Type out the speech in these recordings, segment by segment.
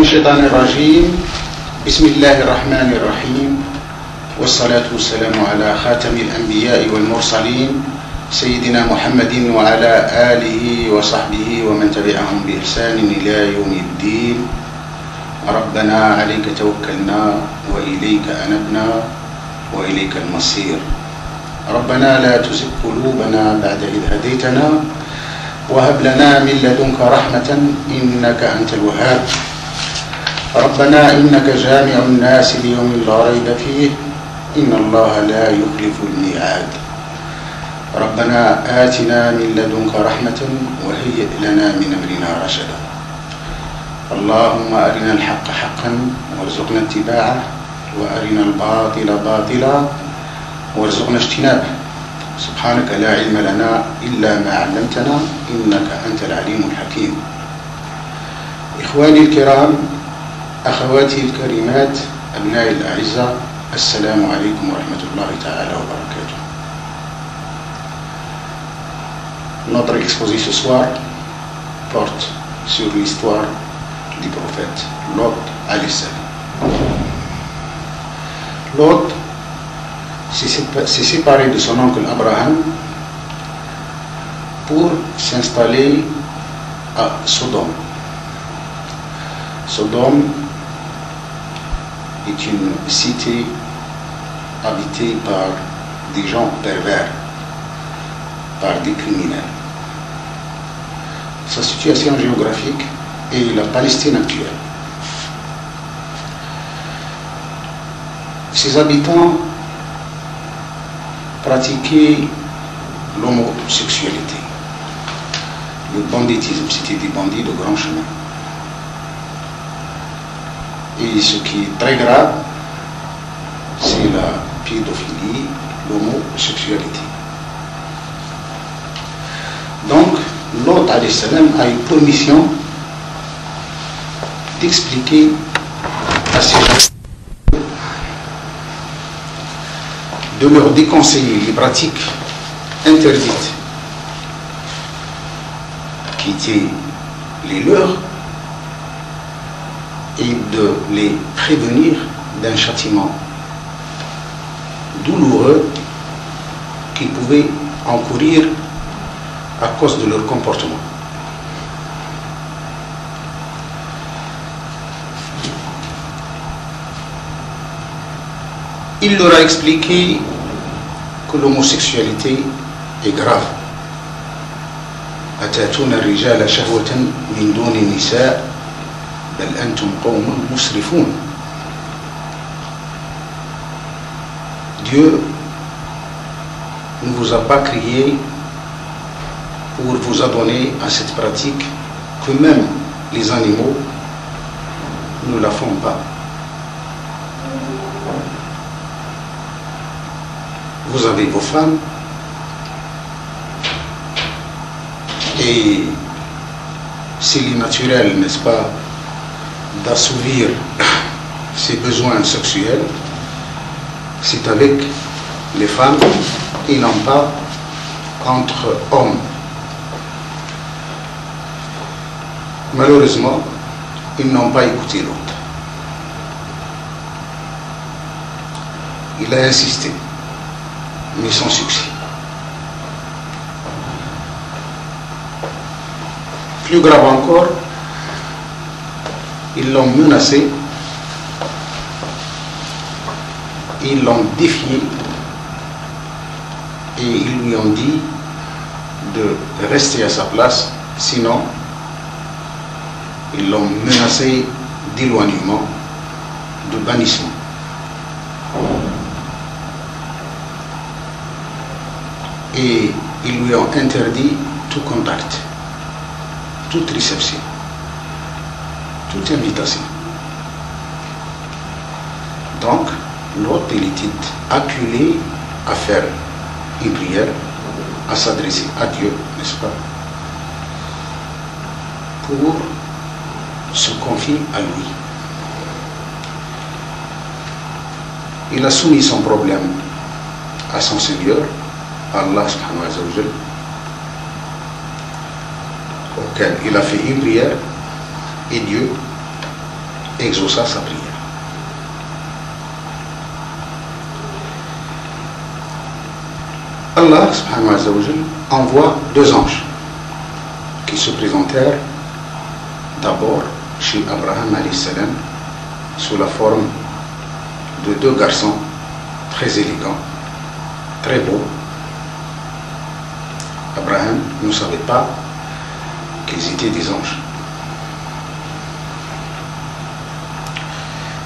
الشيطان الرجيم. بسم الله الرحمن الرحيم، والصلاة والسلام على خاتم الأنبياء والمرسلين سيدنا محمد وعلى آله وصحبه ومن تبعهم بإحسان إلى يوم الدين. ربنا عليك توكلنا وإليك أنبنا وإليك المصير. ربنا لا تزغ قلوبنا بعد إذ هديتنا وهب لنا من لدنك رحمة إنك أنت الوهاب. ربنا إنك جامع الناس ليوم لا ريب فيه إن الله لا يخلف الميعاد. ربنا آتنا من لدنك رحمة وهيئ لنا من أمرنا رشدا. اللهم أرنا الحق حقا وارزقنا اتباعه وأرنا الباطل باطلا وارزقنا اجتنابه. سبحانك لا علم لنا إلا ما علمتنا إنك أنت العليم الحكيم. إخواني الكرام، أخواتي الكريمات، أبنائي الأعزاء، السلام عليكم ورحمة الله تعالى وبركاته. Notre exposé ce soir porte sur l'histoire du prophète Lot alayhi salam. Lot s'est séparé de son oncle Abraham pour s'installer à Sodome. Sodome est une cité habitée par des gens pervers, par des criminels. Sa situation géographique est la Palestine actuelle. Ses habitants pratiquaient l'homosexualité, le banditisme. C'était des bandits de grand chemin. Et ce qui est très grave, c'est la pédophilie, l'homosexualité. Donc, Lot alayhi salam a eu pour mission d'expliquer à ces gens, de leur déconseiller les pratiques interdites qui étaient les leurs et de les prévenir d'un châtiment douloureux qu'ils pouvaient encourir à cause de leur comportement. Il leur a expliqué que l'homosexualité est grave. أتاتون الرجال شهوة من دون النساء بل أنتم قوم مسرفون. Dieu ne vous a pas créé pour vous adonner à cette pratique que même les animaux ne la font pas. Vous avez vos femmes et s'il est naturel, n'est-ce pas, d'assouvir ses besoins sexuels, c'est avec les femmes et non pas entre hommes. Malheureusement, ils n'ont pas écouté l'autre. Il a insisté, mais sans succès. Plus grave encore, ils l'ont menacé, ils l'ont défié et ils lui ont dit de rester à sa place, sinon ils l'ont menacé d'éloignement, de bannissement. Et ils lui ont interdit tout contact, toute réception, toute invitation. Donc, l'autre, il était acculé à faire une prière, à s'adresser à Dieu, n'est-ce pas, pour se confier à lui. Il a soumis son problème à son Seigneur, Allah subhanahu wa ta'ala, auquel il a fait une prière, et Dieu exauça sa prière. Allah subhanahu wa ta'ala envoie 2 anges qui se présentèrent d'abord chez Abraham alayhi salam sous la forme de 2 garçons très élégants, très beaux. Abraham ne savait pas qu'ils étaient des anges.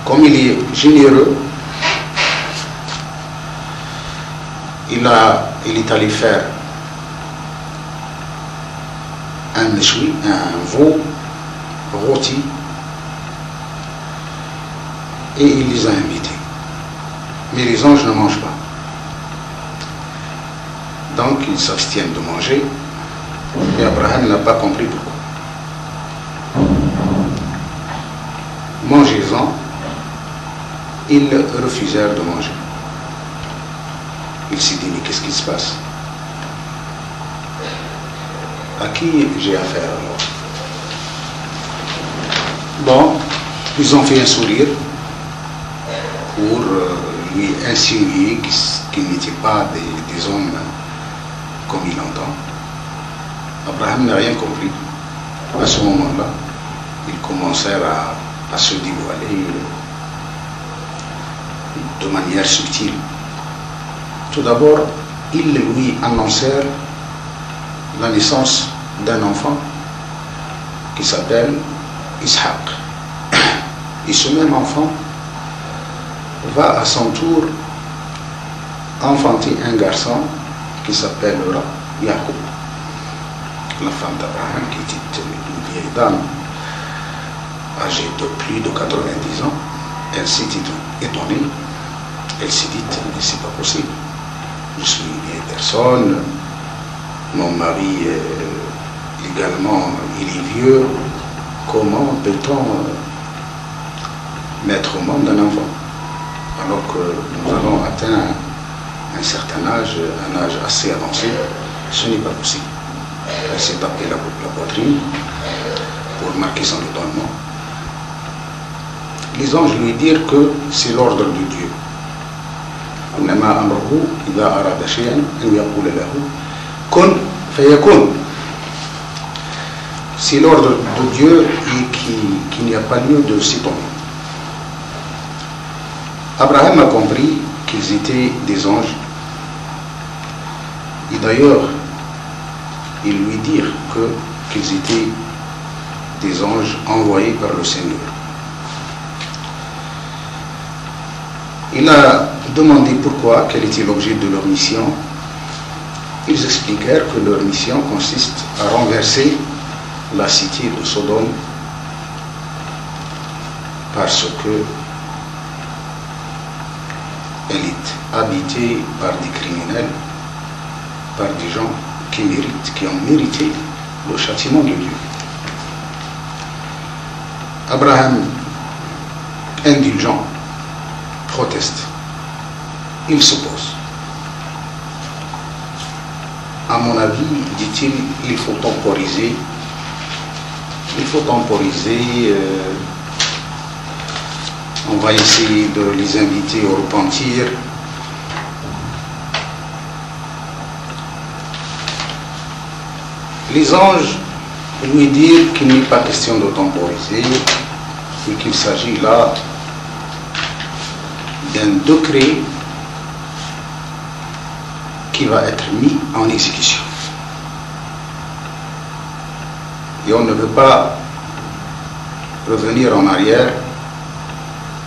Comme il est généreux, il est allé faire un méchoui, un veau rôti, et il les a invités. Mais les anges ne mangent pas. Donc ils s'abstiennent de manger, et Abraham n'a pas compris pourquoi. Mangez-en, ils refusèrent de manger. Il s'est dit, mais qu'est-ce qui se passe? À qui j'ai affaire alors? Bon, ils ont fait un sourire pour lui insinuer qu'ils n'étaient pas des hommes comme il entend. Abraham n'a rien compris. À ce moment-là, ils commencèrent à se dévoiler de manière subtile. Tout d'abord, ils lui annoncèrent la naissance d'un enfant qui s'appelle Ishaq. Et ce même enfant va à son tour enfanter un garçon qui s'appellera Yaqub. La femme d'Abraham, qui était une vieille dame âgée de plus de 90 ans, elle s'est étonnée. Elle s'est dit, mais c'est pas possible. Je suis une vieille personne, mon mari également, il est vieux. Comment peut-on mettre au monde un enfant alors que nous avons atteint un certain âge, un âge assez avancé? Ce n'est pas possible. Elle s'est tapée la poitrine pour marquer son étonnement. Les anges lui dirent que c'est l'ordre de Dieu. C'est l'ordre de Dieu et qu'il n'y a pas lieu de s'étonner. Abraham a compris qu'ils étaient des anges. Et d'ailleurs, ils lui dirent qu'ils étaient des anges envoyés par le Seigneur. Il a demandé pourquoi, quel était l'objet de leur mission. Ils expliquèrent que leur mission consiste à renverser la cité de Sodome parce que elle est habitée par des criminels, par des gens qui ont mérité le châtiment de Dieu. Abraham, indulgent, proteste. Il s'oppose. À mon avis, dit-il, il faut temporiser. Il faut temporiser. On va essayer de les inviter au repentir. Les anges lui dirent qu'il n'est pas question de temporiser et qu'il s'agit là d'un décret qui va être mis en exécution. Et on ne peut pas revenir en arrière.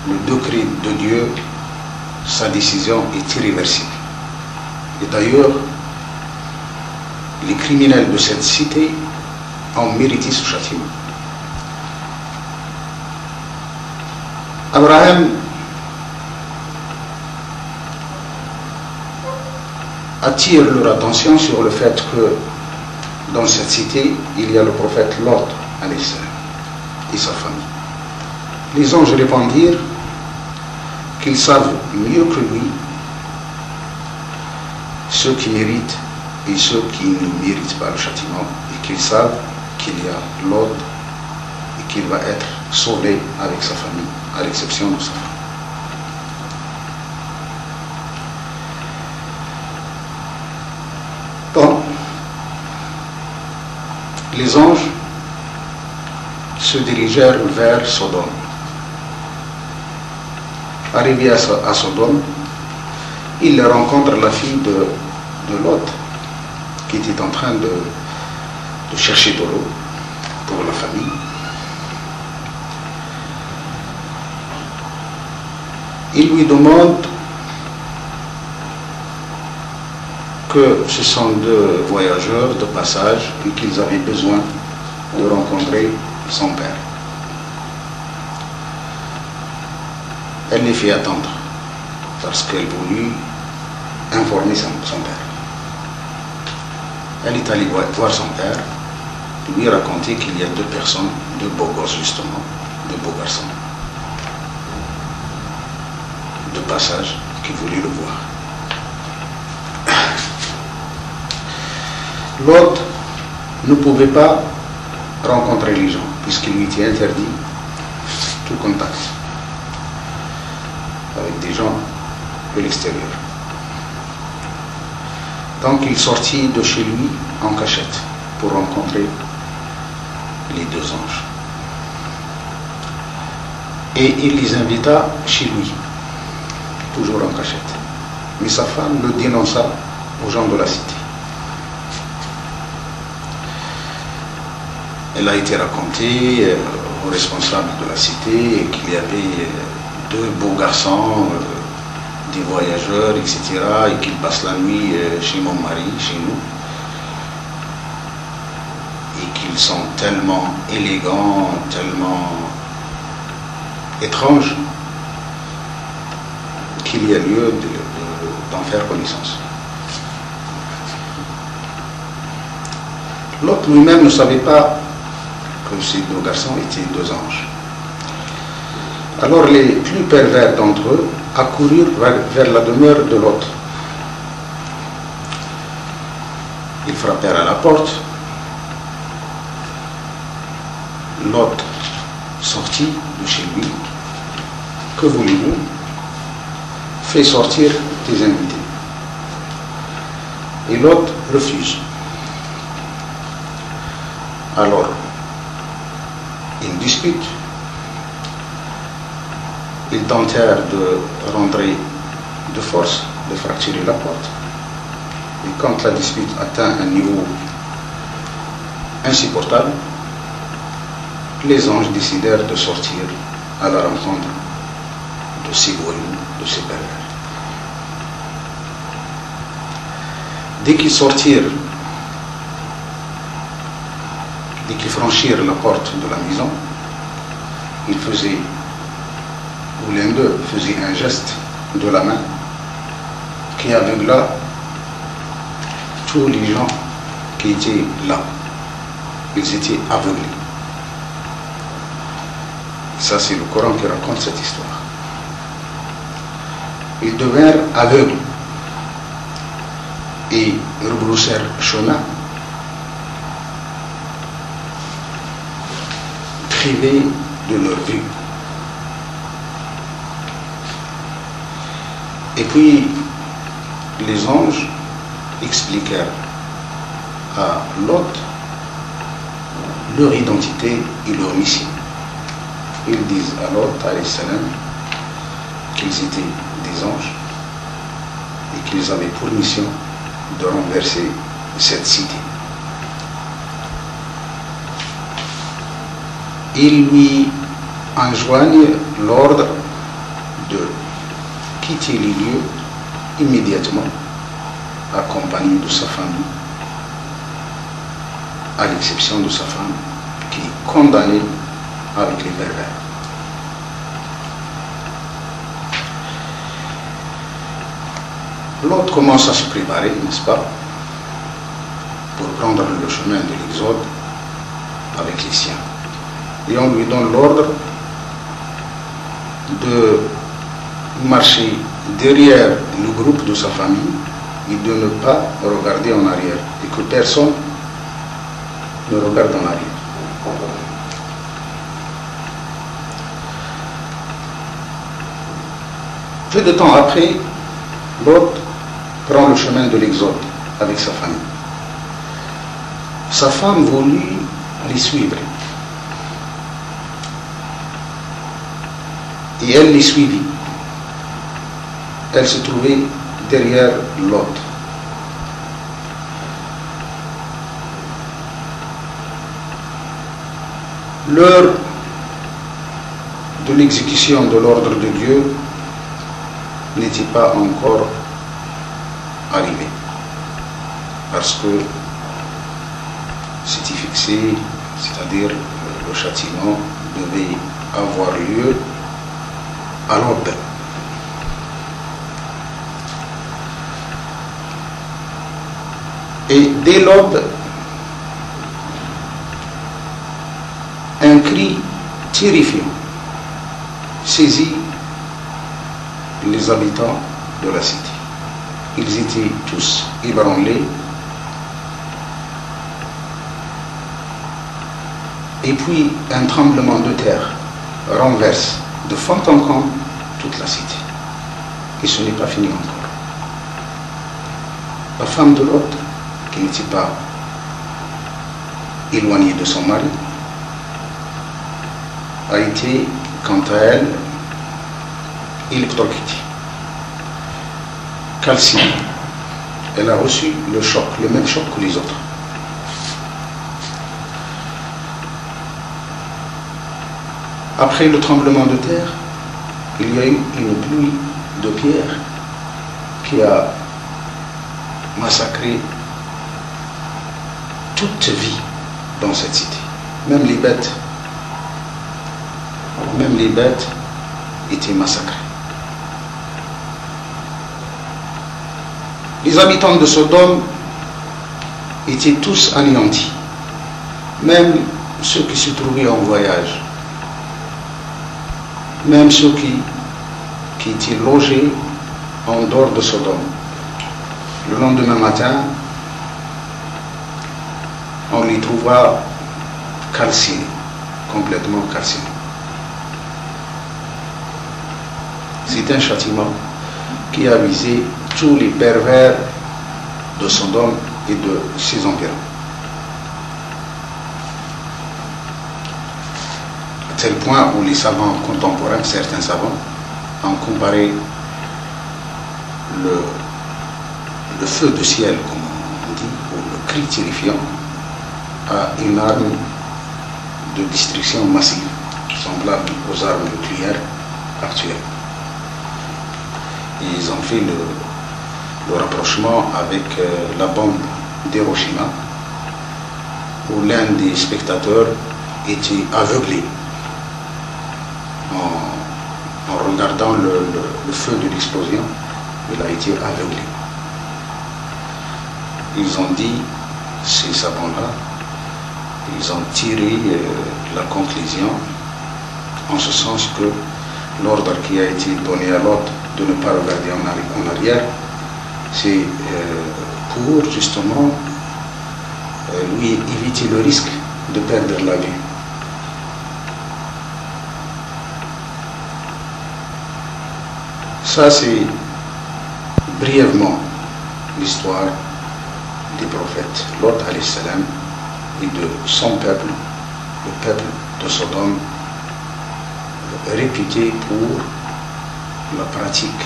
Le décret de Dieu, sa décision est irréversible. Et d'ailleurs, les criminels de cette cité ont mérité ce châtiment. Abraham attire leur attention sur le fait que dans cette cité, il y a le prophète Lot alayhi salam et sa famille. Les anges répondirent qu'ils savent mieux que lui ceux qui méritent et ceux qui ne méritent pas le châtiment, et qu'ils savent qu'il y a Lot et qu'il va être sauvé avec sa famille, à l'exception de sa femme. Donc, les anges se dirigèrent vers Sodome. Arrivés à Sodome, ils rencontrent la fille de Lot, qui était en train de chercher de l'eau pour la famille. Il lui demande que ce sont deux voyageurs de passage et qu'ils avaient besoin de rencontrer son père. Elle les fait attendre parce qu'elle voulut informer son père. Elle est allée voir son père, lui raconter qu'il y a deux personnes, deux beaux gosses justement, deux beaux garçons, de passage, qui voulaient le voir. Lot ne pouvait pas rencontrer les gens, puisqu'il lui était interdit tout contact avec des gens de l'extérieur. Donc il sortit de chez lui en cachette pour rencontrer les deux anges. Et il les invita chez lui, toujours en cachette. Mais sa femme le dénonça aux gens de la cité. Elle a été racontée aux responsables de la cité qu'il y avait deux beaux garçons, des voyageurs, etc., et qu'ils passent la nuit chez mon mari, chez nous, et qu'ils sont tellement élégants, tellement étranges, qu'il y a lieu d'en faire connaissance. L'autre lui-même ne savait pas que ces deux garçons étaient deux anges. Alors les plus pervers d'entre eux accoururent vers la demeure de Lot. Ils frappèrent à la porte. Lot sortit de chez lui. Que voulez-vous? Fais sortir tes invités. Et Lot refuse. Alors, ils discutent. Ils tentèrent de rentrer de force, de fracturer la porte. Et quand la dispute atteint un niveau insupportable, les anges décidèrent de sortir à la rencontre de ces voyous, de ces pervers. Dès qu'ils sortirent, dès qu'ils franchirent la porte de la maison, ils faisaient, ou l'un d'eux faisait un geste de la main qui aveugla tous les gens qui étaient là. Ils étaient aveuglés. Ça, c'est le Coran qui raconte cette histoire. Ils devinrent aveugles et rebroussèrent chemin, privés de leur vue. Et puis, les anges expliquèrent à Lot leur identité et leur mission. Ils disent à Lot, alayhi salam, qu'ils étaient des anges et qu'ils avaient pour mission de renverser cette cité. Ils lui enjoignent l'ordre de quitter les lieux immédiatement, accompagné de sa famille, à l'exception de sa femme, qui est condamnée avec les pervers. L'autre commence à se préparer, n'est-ce pas, pour prendre le chemin de l'Exode avec les siens. Et on lui donne l'ordre de marcher derrière le groupe de sa famille et de ne pas regarder en arrière, et que personne ne regarde en arrière. Peu de temps après, Lot prend le chemin de l'exode avec sa famille. Sa femme voulut les suivre. Et elle les suivit. Elle se trouvait derrière Lot. L'heure de l'exécution de l'ordre de Dieu n'était pas encore arrivée, parce que c'était fixé, c'est-à-dire le châtiment devait avoir lieu à l'aube. Et dès l'aube, un cri terrifiant saisit les habitants de la cité. Ils étaient tous ébranlés. Et puis un tremblement de terre renverse de fond en comble toute la cité. Et ce n'est pas fini encore. La femme de Lot, qui n'était pas éloignée de son mari, a été, quant à elle, électrocutée, calcinée. Elle a reçu le choc, le même choc que les autres. Après le tremblement de terre, il y a eu une pluie de pierres qui a massacré toute vie dans cette cité. Même les bêtes étaient massacrées. Les habitants de Sodome étaient tous anéantis, même ceux qui se trouvaient en voyage, même ceux qui étaient logés en dehors de Sodome. Le lendemain matin, on les trouva calcinés, complètement calcinés. C'est un châtiment qui a visé tous les pervers de Sodome et de ses environs. À tel point où les savants contemporains, certains savants, ont comparé le feu de ciel, comme on dit, ou le cri terrifiant, à une arme de destruction massive, semblable aux armes nucléaires actuelles. Ils ont fait le rapprochement avec la bombe d'Hiroshima, où l'un des spectateurs était aveuglé en regardant le feu de l'explosion. Il a été aveuglé. Ils ont dit, ces savants-là, ils ont tiré la conclusion en ce sens que l'ordre qui a été donné à l'autre de ne pas regarder en arrière, c'est pour justement lui éviter le risque de perdre la vue. Ça, c'est brièvement l'histoire des prophètes, Lot alayhi salam, et de son peuple, le peuple de Sodome, réputé pour la pratique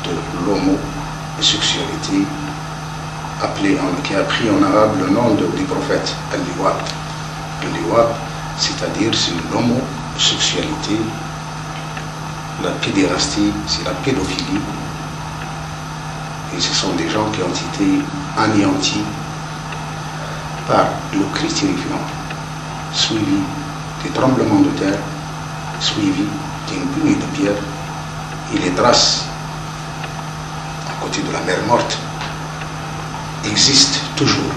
de l'homosexualité, qui a pris en arabe le nom du prophète Al-Liwat. Al-Liwat, c'est-à-dire c'est l'homosexualité, la pédérastie, c'est la pédophilie. Et ce sont des gens qui ont été anéantis par le cri terrifiant, suivi des tremblements de terre, suivi d'une pluie de pierres, et les traces à côté de la mer morte existent toujours,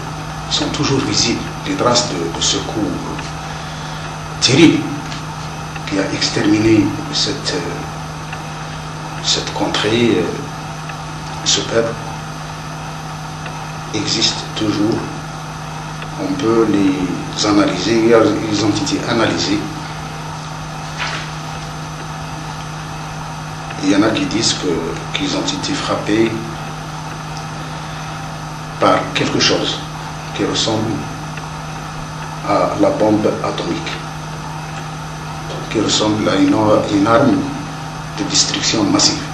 sont toujours visibles, les traces de ce coup terrible qui a exterminé cette contrée, ce peuple existe toujours. On peut les analyser, ils ont été analysés. il y en a qui disent qu'ils ont été frappés par quelque chose qui ressemble à la bombe atomique, qui ressemble à une arme de destruction massive.